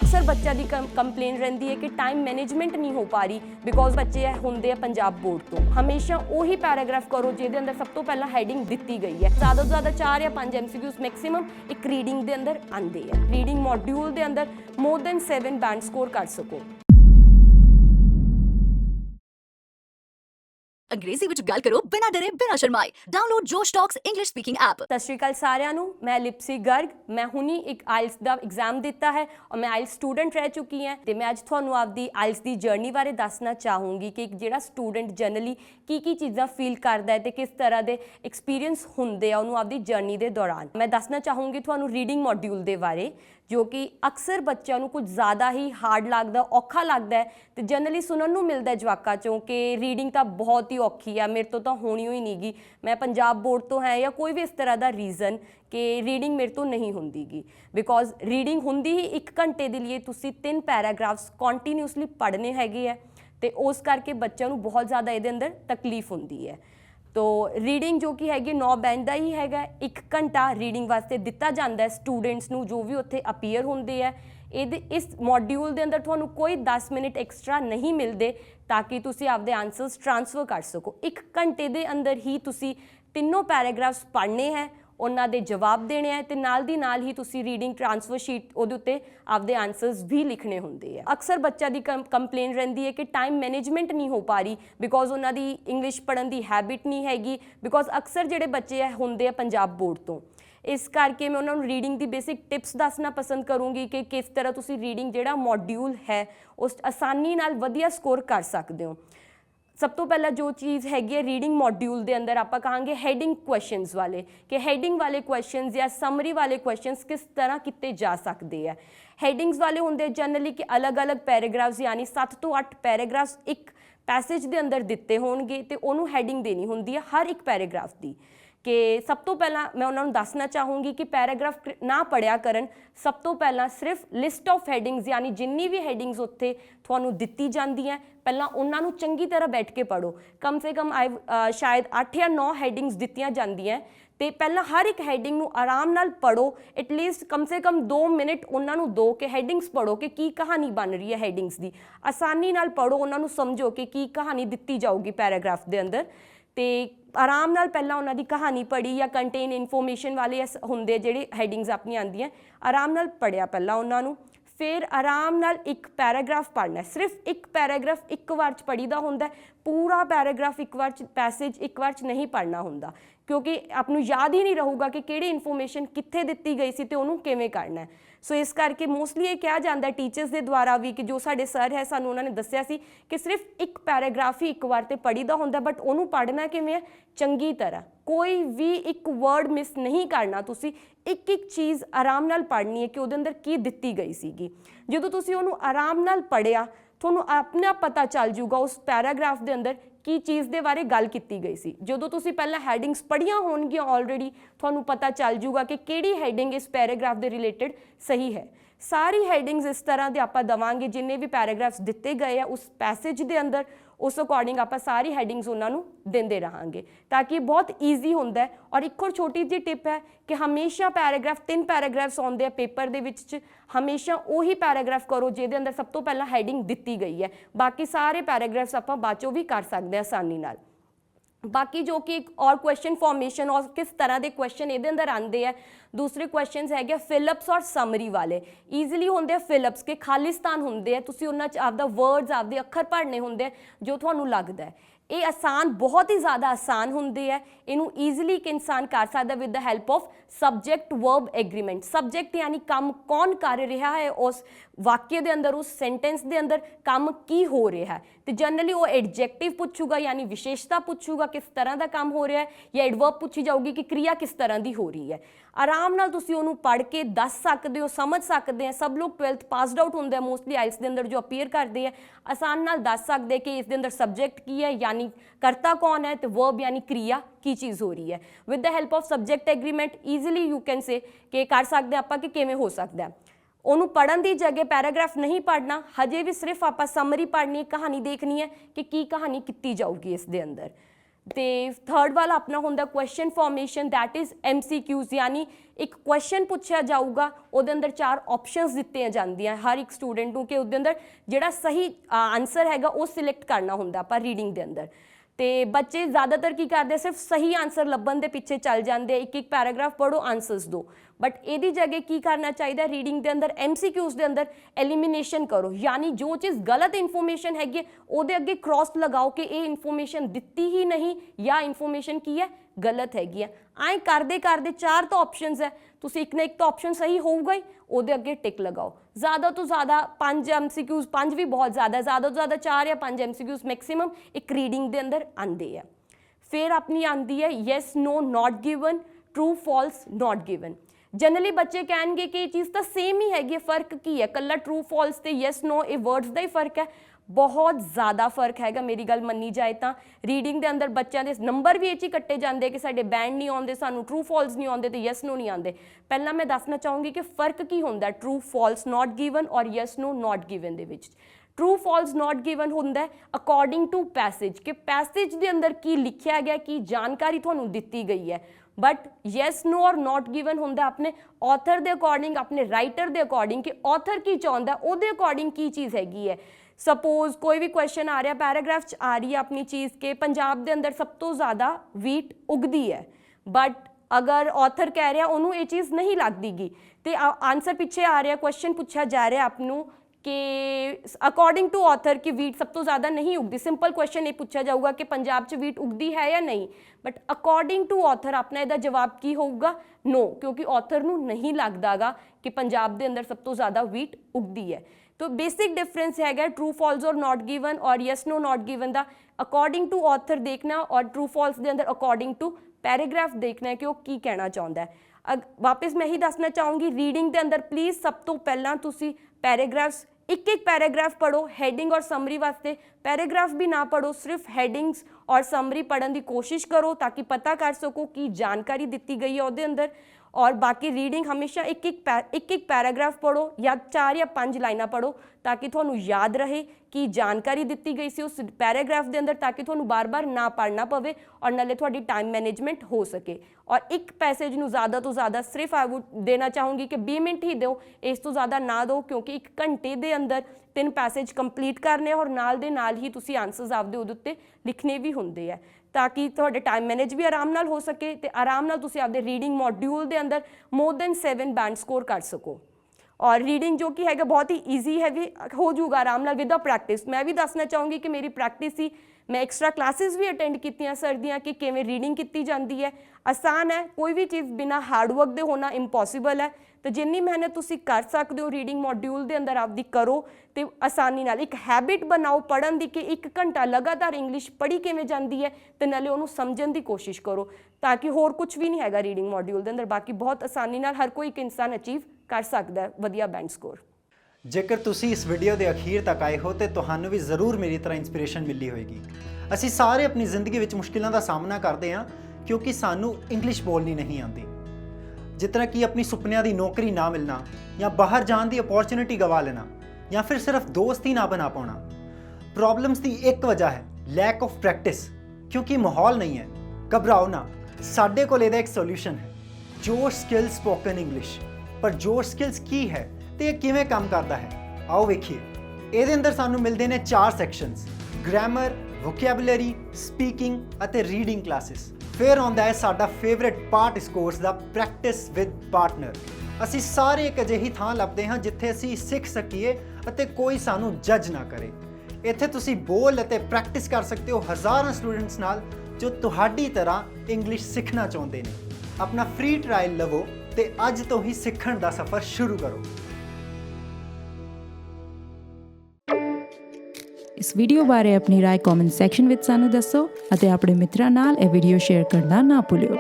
अक्सर बच्चा की कंप्लेन रही है कि टाइम मैनेजमेंट नहीं हो पा रही बिकॉज बच्चे होंगे है पंजाब बोर्ड तो हमेशा उही पैराग्राफ करो जिहदे अंदर सब तो पहला हैडिंग दी गई है। ज़्यादा तो ज़्यादा 4 या 5 MCQs मैक्सिमम एक रीडिंग के अंदर आते हैं। रीडिंग मॉड्यूल के अंदर मोर दैन 7 बैंड स्कोर कर सको। अंग्रेजी विच गल करो बिना डरे बिना शर्माए। डाउनलोड जोश टॉक्स इंग्लिश स्पीकिंग ऐप। सत श्री अकाल सारिਆਂ ਨੂੰ मैं लिप्सी गर्ग मैं हुनी एक आइल्स का एग्जाम दिता है और मैं आइल्स स्टूडेंट रह चुकी हाँ तो मैं अज ਤੁਹਾਨੂੰ आपकी आइल्स की जर्नी बारे दसना चाहूँगी कि एक ਜਿਹੜਾ स्टूडेंट जनरली की चीज़ां फील करता है तो किस तरह के एक्सपीरियंस होंगे उन्होंने आपकी जर्नी के दौरान। मैं दसना चाहूँगी ਤੁਹਾਨੂੰ रीडिंग मॉड्यूल के बारे जो कि अक्सर बच्चों को कुछ ज़्यादा ही हार्ड लगता औखा लगता है तो जनरली सुनने को मिलता है जवाकों चों कि रीडिंग तो बहुत ही औखी है, मेरे तो होनी ही नहीं गी, मैं पंजाब बोर्ड तो है या कोई भी इस तरह का रीज़न कि रीडिंग मेरे तो नहीं होंगी गी। बिकॉज रीडिंग होंगी ही 1 घंटे के लिए तुसी 3 पैराग्राफ्स कॉन्टीन्यूसली पढ़ने हैगे है तो उस करके बच्चों को बहुत ज़्यादा ये अंदर तकलीफ होंगी है। तो रीडिंग जो कि हैगी 9 बैंड का ही हैगा, 1 घंटा रीडिंग वास्ते दिता जाता है स्टूडेंट्स नू जो भी उत्थे अपीयर होंगे है। इस मॉड्यूल के अंदर तुहानू कोई 10 मिनट एक्सट्रा नहीं मिलते ताकि तुसी आपदे आंसर्स ट्रांसफर कर सको। 1 घंटे के अंदर ही तुसी तीनों पैराग्राफ्स पढ़ने हैं, उन्हां दे जवाब देने हैं तो नाल दी नाल ही तुसी रीडिंग ट्रांसफर शीट उहदे उत्ते आपदे आंसर्स भी लिखने होंगे है। अक्सर बच्चा की कंप्लेन रही है कि टाइम मैनेजमेंट नहीं हो पा रही बिकॉज उन्होंने इंग्लिश पढ़न की हैबिट नहीं हैगी। बिकॉज अक्सर जोड़े बच्चे होंगे पंजाब बोर्ड तो इस करके मैं उन्होंने रीडिंग की बेसिक टिप्स दसना पसंद करूँगी कि किस तरह तुसी रीडिंग जोड़ा मॉड्यूल है उस आसानी नाल वधिया स्कोर कर सकते हो। सब तो पहला जो चीज़ हैगी है रीडिंग मॉड्यूल के अंदर आप कहांगे हैडिंग क्वेश्चंस वाले कि हैडिंग वाले क्वेश्चंस या समरी वाले क्वेश्चंस किस तरह किए जा सकते हैं। हैडिंग्स वाले होंगे जनरली कि अलग अलग पैराग्राफ्स यानी 7 तो 8 पैराग्राफ्स एक पैसेज के अंदर दिते होंगे तो उन्होंने हैडिंग देनी होंगी है हर एक पैराग्राफ की। कि सब तो पहला मैं उन्होंने दसना चाहूँगी कि पैराग्राफ ना पढ़िया करन, सब तो पहला सिर्फ लिस्ट ऑफ हैडिंग्स यानी जिन्नी भी हैडिंग्स उत्थे तुहानू दित्ती जांदी हैं पहला उन्होंने चंगी तरह बैठ के पढ़ो। कम से कम शायद 8 या 9 हैडिंग्स दित्तियां जांदियां तो पहला हर एक हैडिंग नू आराम नाल पढ़ो। एटलीस्ट कम से कम 2 मिनट उन्होंने दो कि हैडिंग्स पढ़ो कि की कहानी बन रही है हैडिंग्स की, आसानी नाल पढ़ो, उन्होंने समझो कि की कहानी दित्ती जाऊगी पैराग्राफ के अंदर तो आराम नाल पहला उन्होंने कहानी पढ़ी या कंटेन इन्फॉर्मेशन वाले होंगे जेडे हैडिंग्स अपनी आंदियां आराम नाल पढ़िया पहला उन्होंने, फिर आराम नाल एक पैराग्राफ पढ़ना है। सिर्फ एक पैराग्राफ एक बार पढ़ी दा होंदा है, पूरा पैराग्राफ एक बार पैसेज एक बार नहीं पढ़ना होंदा क्योंकि आपनू याद ही नहीं रहूगा कि किहड़ी इन्फॉर्मेशन कित्थे दित्ती गई सी ते उहनू किवें करना है। सो इस करके मोस्टली ये कहा जाता है टीचर्स के द्वारा भी कि जो साडे सर है सानू उन्होंने दस्सिया सी कि सिर्फ एक पैराग्राफ ही एक बार तो पढ़ी दा होंदा बट उहनू पढ़ना किवें है चंगी तरह, कोई भी एक वर्ड मिस नहीं करना, तुसी एक एक चीज़ आराम नाल पढ़नी है कि उहदे अंदर की दित्ती गई सीगी। जदों तुसी उहनू आराम नाल पढ़िया तुहानू अपने आप पता चल जूगा उस पैराग्राफ के अंदर की चीज़ के बारे गल की गई सी। जो तुसी पहला हैडिंग्स पढ़िया होणगियां ऑलरेडी तुहानू पता चल जूगा कि किहड़ी हैडिंग इस पैराग्राफ के रिलेटेड सही है। सारी हैडिंग्स इस तरह के आप देवांगे जिन्ने भी पैराग्राफ्स दिते गए हैं उस पैसेज के अंदर उस अकॉर्डिंग आप सारी हैडिंग्स उन्होंने देंदे रहांगे ताकि बहुत ईजी होंदा है। और एक और छोटी जी टिप है कि हमेशा पैराग्राफ 3 पैराग्राफ्स आउंदे पेपर दे विच हमेशा उही पैराग्राफ करो जिहदे अंदर सब तो पहला हैडिंग दित्ती गई है, बाकी सारे पैराग्राफ्स आप बाद चों भी कर सकते हैं आसानी नाल। बाकी जो कि एक और क्वेश्चन फॉर्मेशन और किस तरह के क्वेश्चन ये अंदर आते हैं, दूसरे क्वेश्चन है फिलअप्स और समरी वाले ईजिली होंगे। फिलअप्स के खालिस्तान होंगे तुसी उन्हां च आपदा वर्ड्स आपदे अखर पढ़ने होंगे जो तुहानू लगता है ये आसान बहुत ही ज़्यादा आसान होंगे है। इनू ईजिली एक इंसान कर सकता with the help of subject verb agreement. Subject यानी काम कौन कर रहा है उस वाक्य के अंदर उस सेंटेंस के अंदर काम की हो रहा है तो जनरली वो एडजैक्टिव पूछूगा यानी विशेषता पूछूगा किस तरह का काम हो रहा है, या एडवर्ब पूछी जाऊगी कि क्रिया किस तरह की हो रही है। आराम नाल तुसी उन्होंने पढ़ के दस सकते हो, समझ सकते हैं। सब लोग 12th पासड आउट होंगे मोस्टली आइल्स के अंदर जो अपीयर करते हैं आसान नाल दस सकते कि इस अंदर सबजैक्ट की है यानी करता कौन है तो वर्ब यानी क्रिया की चीज़ हो रही है। With the help of subject agreement easily you can say कि कर सकते आप कि किवें हो सकता है। उन्होंने पढ़न की जगह पैराग्राफ नहीं पढ़ना, हजे भी सिर्फ आप समरी पढ़नी, कहानी देखनी है कि की कहानी की जाऊगी इस दे अंदर। ਤੇ ਥਰਡ ਵਾਲਾ ਆਪਣਾ ਹੁੰਦਾ question formation, that is MCQs, ਯਾਨੀ ਇੱਕ ਕੁਐਸਚਨ ਪੁੱਛਿਆ ਜਾਊਗਾ, ਉਹਦੇ ਅੰਦਰ 4 ਆਪਸ਼ਨਸ ਦਿੱਤੀਆਂ ਜਾਂਦੀਆਂ ਹਰ ਇੱਕ ਸਟੂਡੈਂਟ ਨੂੰ ਕਿ ਉਹਦੇ ਅੰਦਰ ਜਿਹੜਾ ਸਹੀ ਆਨਸਰ ਹੈਗਾ ਉਹ ਸਿਲੈਕਟ ਕਰਨਾ ਹੁੰਦਾ ਆਪਾਂ ਰੀਡਿੰਗ ਦੇ ਅੰਦਰ। ਤੇ ਬੱਚੇ ਜ਼ਿਆਦਾਤਰ ਕੀ ਕਰਦੇ, ਸਿਰਫ ਸਹੀ ਆਨਸਰ ਲੱਭਣ ਦੇ ਪਿੱਛੇ ਚੱਲ ਜਾਂਦੇ, ਇੱਕ ਇੱਕ ਪੈਰਾਗ੍ਰਾਫ ਪੜ੍ਹੋ, ਆਨਸਰਸ ਦਿਓ। ਬਟ ਇਹਦੀ ਜਗ੍ਹਾ ਕੀ ਕਰਨਾ ਚਾਹੀਦਾ, ਰੀਡਿੰਗ ਦੇ ਅੰਦਰ MCQs ਦੇ ਅੰਦਰ ਐਲੀਮੀਨੇਸ਼ਨ ਕਰੋ, ਯਾਨੀ ਜੋ ਚੀਜ਼ ਗਲਤ ਇਨਫੋਰਮੇਸ਼ਨ ਹੈਗੀ ਹੈ ਉਹਦੇ ਅੱਗੇ ਕ੍ਰੋਸ ਲਗਾਓ ਕਿ ਇਹ ਇਨਫੋਰਮੇਸ਼ਨ ਦਿੱਤੀ ਹੀ ਨਹੀਂ ਜਾਂ ਇਨਫੋਰਮੇਸ਼ਨ ਕੀ ਹੈ, ਗਲਤ ਹੈਗੀ ਹੈ। ਐਂ ਕਰਦੇ ਕਰਦੇ 4 ਤਾਂ ਆਪਸ਼ਨਸ ਹੈ, ਤੁਸੀਂ ਇੱਕ ਨਾ ਇੱਕ ਤਾਂ ਆਪਸ਼ਨ ਸਹੀ ਹੋਊਗਾ ਹੀ, ਉਹਦੇ ਅੱਗੇ ਟਿਕ ਲਗਾਓ। ਜ਼ਿਆਦਾ ਤੋਂ ਜ਼ਿਆਦਾ 5 MCQs, 5 ਵੀ ਬਹੁਤ ਜ਼ਿਆਦਾ, ਜ਼ਿਆਦਾ ਤੋਂ ਜ਼ਿਆਦਾ 4 ਜਾਂ 5 MCQs ਮੈਕਸਿਮਮ ਇੱਕ ਰੀਡਿੰਗ ਦੇ ਅੰਦਰ ਆਉਂਦੇ ਆ। ਫਿਰ ਆਪਣੀ ਆਉਂਦੀ ਹੈ ਯੈਸ ਨੋ ਨਾਟ ਗਿਵਨ, ਟਰੂ ਫਾਲਸ ਨਾਟ ਗਿਵਨ। ਜਨਰਲੀ ਬੱਚੇ ਕਹਿਣਗੇ ਕਿ ਇਹ ਚੀਜ਼ ਤਾਂ ਸੇਮ ਹੀ ਹੈਗੀ ਹੈ, ਫਰਕ ਕੀ ਹੈ, ਕੱਲਾ ਟਰੂ ਫਾਲਸ ਤੇ ਯੈਸ ਨੋ ਇਹ ਵਰਡਸ ਦਾ ਹੀ ਫਰਕ ਹੈ। ਬਹੁਤ ਜ਼ਿਆਦਾ ਫਰਕ ਹੈਗਾ, ਮੇਰੀ ਗੱਲ ਮੰਨੀ ਜਾਏ ਤਾਂ। ਰੀਡਿੰਗ ਦੇ ਅੰਦਰ ਬੱਚਿਆਂ ਦੇ ਨੰਬਰ ਵੀ ਇਹ 'ਚ ਹੀ ਕੱਟੇ ਜਾਂਦੇ ਕਿ ਸਾਡੇ ਬੈਂਡ ਨਹੀਂ ਆਉਂਦੇ, ਸਾਨੂੰ ਟਰੂ ਫਾਲਸ ਨਹੀਂ ਆਉਂਦੇ ਤੇ ਯੈਸ ਨੋ ਨਹੀਂ ਆਉਂਦੇ। ਪਹਿਲਾਂ ਮੈਂ ਦੱਸਣਾ ਚਾਹੂੰਗੀ ਕਿ ਫਰਕ ਕੀ ਹੁੰਦਾ ਟਰੂ ਫਾਲਸ ਨਾਟ ਗਿਵਨ ਔਰ ਯੈਸ ਨੋ ਨਾਟ ਗਿਵਨ ਦੇ ਵਿੱਚ। ਟਰੂ ਫਾਲਸ ਨਾਟ ਗਿਵਨ ਹੁੰਦਾ ਅਕੋਰਡਿੰਗ ਟੂ ਪੈਸੇਜ, ਕਿ ਪੈਸੇਜ ਦੇ ਅੰਦਰ ਕੀ ਲਿਖਿਆ ਗਿਆ, ਕੀ ਜਾਣਕਾਰੀ ਤੁਹਾਨੂੰ ਦਿੱਤੀ ਗਈ ਹੈ। ਬਟ ਯੈਸ ਨੋ ਔਰ ਨਾਟ ਗਿਵਨ ਹੁੰਦਾ ਆਪਣੇ ਆਥਰ ਦੇ ਅਕੋਰਡਿੰਗ, ਆਪਣੇ ਰਾਈਟਰ ਦੇ ਅਕੋਰਡਿੰਗ, ਕਿ ਆਥਰ ਕੀ ਚਾਹੁੰਦਾ ਉਹਦੇ ਅਕੋਰਡਿੰਗ ਕੀ ਚੀਜ਼ ਹੈਗੀ ਹੈ। ਸਪੋਜ਼ ਕੋਈ ਵੀ ਕੁਐਸਚਨ ਆ ਰਿਹਾ, ਪੈਰਾਗ੍ਰਾਫ 'ਚ ਆ ਰਹੀ ਹੈ ਆਪਣੀ ਚੀਜ਼ ਕਿ ਪੰਜਾਬ ਦੇ ਅੰਦਰ ਸਭ ਤੋਂ ਜ਼ਿਆਦਾ ਵੀਟ ਉਗਦੀ ਹੈ, ਬਟ ਅਗਰ ਆਥਰ ਕਹਿ ਰਿਹਾ ਉਹਨੂੰ ਇਹ ਚੀਜ਼ ਨਹੀਂ ਲੱਗਦੀਗੀ ਤੇ ਆਨਸਰ ਪਿੱਛੇ ਆ ਰਿਹਾ, ਕੁਐਸਚਨ ਪੁੱਛਿਆ ਜਾ ਰਿਹਾ ਆਪ ਨੂੰ ਕਿ ਅਕੋਰਡਿੰਗ ਟੂ ਆਥਰ ਕਿ ਵੀਟ ਸਭ ਤੋਂ ਜ਼ਿਆਦਾ ਨਹੀਂ ਉਗਦੀ। ਸਿੰਪਲ ਕੁਐਸਚਨ ਇਹ ਪੁੱਛਿਆ ਜਾਊਗਾ ਕਿ ਪੰਜਾਬ 'ਚ ਵੀਟ ਉਗਦੀ ਹੈ ਜਾਂ ਨਹੀਂ, ਬਟ ਅਕੋਰਡਿੰਗ ਟੂ ਆਥਰ ਆਪਣਾ ਇਹਦਾ ਜਵਾਬ ਕੀ ਹੋਊਗਾ, ਨੋ, ਕਿਉਂਕਿ ਆਥਰ ਨੂੰ ਨਹੀਂ ਲੱਗਦਾਗਾ ਕਿ ਪੰਜਾਬ ਦੇ ਅੰਦਰ ਸਭ ਤੋਂ ਜ਼ਿਆਦਾ ਵੀਟ ਉਗਦੀ ਹੈ। तो बेसिक डिफरेंस है ट्रू फॉल्स और नॉट गिवन और यस नो नॉट गिवन का अकॉर्डिंग टू ऑथर देखना और ट्रू फॉल्स के अंदर अकॉर्डिंग टू पैराग्राफ देखना है कि वो की कहना चाहता है। वापस मैं ही दसना चाहूँगी रीडिंग के अंदर प्लीज़ सब तो पहला तुसी पैराग्राफ्स एक एक पैराग्राफ पढ़ो, हैडिंग और समरी वास्ते पैराग्राफ भी ना पढ़ो, सिर्फ हैडिंग्स और समरी पढ़ने की कोशिश करो ताकि पता कर सको कि जानकारी दी गई है उसके अंदर। और बाकी रीडिंग हमेशा एक एक पैराग्राफ पढ़ो या 4 या 5 लाइना पढ़ो ताकि थानू याद रहे कि जानकारी दी गई सी उस पैराग्राफ के अंदर, ताकि थानू बार बार ना पढ़ना पवे और नाले थोड़ी टाइम मैनेजमेंट हो सके। और एक पैसेज नू ज़्यादा तो ज़्यादा सिर्फ आई वुड देना चाहूँगी कि 20 मिनट ही दो, इस तो ज़्यादा ना दो, क्योंकि 1 घंटे के अंदर 3 पैसेज कंप्लीट करने और नाल ही तुसी आंसर्स आपदे उहदे उत्ते लिखने भी होंदे है ताकि थोड़े टाइम मैनेज भी आराम नाल हो सके ते आराम नाल तुसी आपदे रीडिंग मॉड्यूल के अंदर मोर दैन 7 बैंड स्कोर कर सको। और रीडिंग जो कि है बहुत ही ईजी है भी हो जाऊगा आराम नाल विद प्रैक्टिस। मैं भी दसना चाहूँगी कि मेरी प्रैक्टिस ही मैं एक्स्ट्रा क्लासेस भी अटेंड कीतियां सर दियां कि किवें रीडिंग की जाती है। आसान है, कोई भी चीज़ बिना हार्डवर्क दे होना इंपॉसिबल है, तो जिन्नी मेहनत तुसी कर सकते हो रीडिंग मॉड्यूल के अंदर आपदी करो तो आसानी नाल एक हैबिट बनाओ पढ़न की कि 1 घंटा लगातार इंग्लिश पढ़ी किवें जाती है तो नाले उहनूं समझण की कोशिश करो, ताकि होर कुछ भी नहीं हैगा रीडिंग मॉड्यूल के अंदर। बाकी बहुत आसानी नाल हर कोई एक इंसान अचीव कर सकता है वधिया बैंड स्कोर। जेकर तुसी इस वीडियो के अखीर तक आए हो तो तुहानू भी जरूर मेरी तरह इंस्पिरेशन मिली होएगी। असी सारे अपनी जिंदगी में मुश्किलों का सामना करते हैं क्योंकि सानू इंग्लिश बोलनी नहीं आती। जितना कि अपनी सुपनियां दी नौकरी ना मिलना या बाहर जाने की अपॉर्चुनिटी गवा लेना या फिर सिर्फ दोस्त ही ना बना पाना। प्रॉब्लम्स की एक वजह है लैक ऑफ प्रैक्टिस, क्योंकि माहौल नहीं है। घबराओ ना, साडे कोल इहदा एक सोल्यूशन है, जोश स्किल्स स्पोकन इंग्लिश। पर जोश स्किल्स की है तो यह किवें काम करता है, आओ वेखिए। ਇਹਦੇ अंदर सानू मिलते हैं 4 सैक्शनस, ग्रैमर, वोकैबुलरी, स्पीकिंग ਅਤੇ रीडिंग क्लासेस। फिर आउंदा है साडा फेवरेट पार्ट इस कोर्स का प्रैक्टिस विद पार्टनर। ਅਸੀਂ ਸਾਰੇ ਇੱਕ ਅਜਿਹੀ ਥਾਂ ਲੱਭਦੇ ਹਾਂ ਜਿੱਥੇ ਅਸੀਂ ਸਿੱਖ ਸਕੀਏ ਅਤੇ ਕੋਈ ਸਾਨੂੰ ਜੱਜ ਨਾ ਕਰੇ। ਇੱਥੇ ਤੁਸੀਂ ਬੋਲ ਅਤੇ ਪ੍ਰੈਕਟਿਸ ਕਰ ਸਕਦੇ ਹੋ ਹਜ਼ਾਰਾਂ ਸਟੂਡੈਂਟਸ ਨਾਲ ਜੋ ਤੁਹਾਡੀ ਤਰ੍ਹਾਂ ਇੰਗਲਿਸ਼ ਸਿੱਖਣਾ ਚਾਹੁੰਦੇ ਨੇ। ਆਪਣਾ ਫ੍ਰੀ ਟ੍ਰਾਇਲ ਲਵੋ ਤੇ ਅੱਜ ਤੋਂ ਹੀ ਸਿੱਖਣ ਦਾ ਸਫ਼ਰ ਸ਼ੁਰੂ ਕਰੋ। ਇਸ ਵੀਡੀਓ ਬਾਰੇ ਆਪਣੀ ਰਾਏ ਕਮੈਂਟ ਸੈਕਸ਼ਨ ਵਿੱਚ ਸਾਨੂੰ ਦੱਸੋ ਅਤੇ ਆਪਣੇ ਮਿੱਤਰਾਂ ਨਾਲ ਇਹ ਵੀਡੀਓ ਸ਼ੇਅਰ ਕਰਨਾ ਨਾ ਭੁੱਲਿਓ।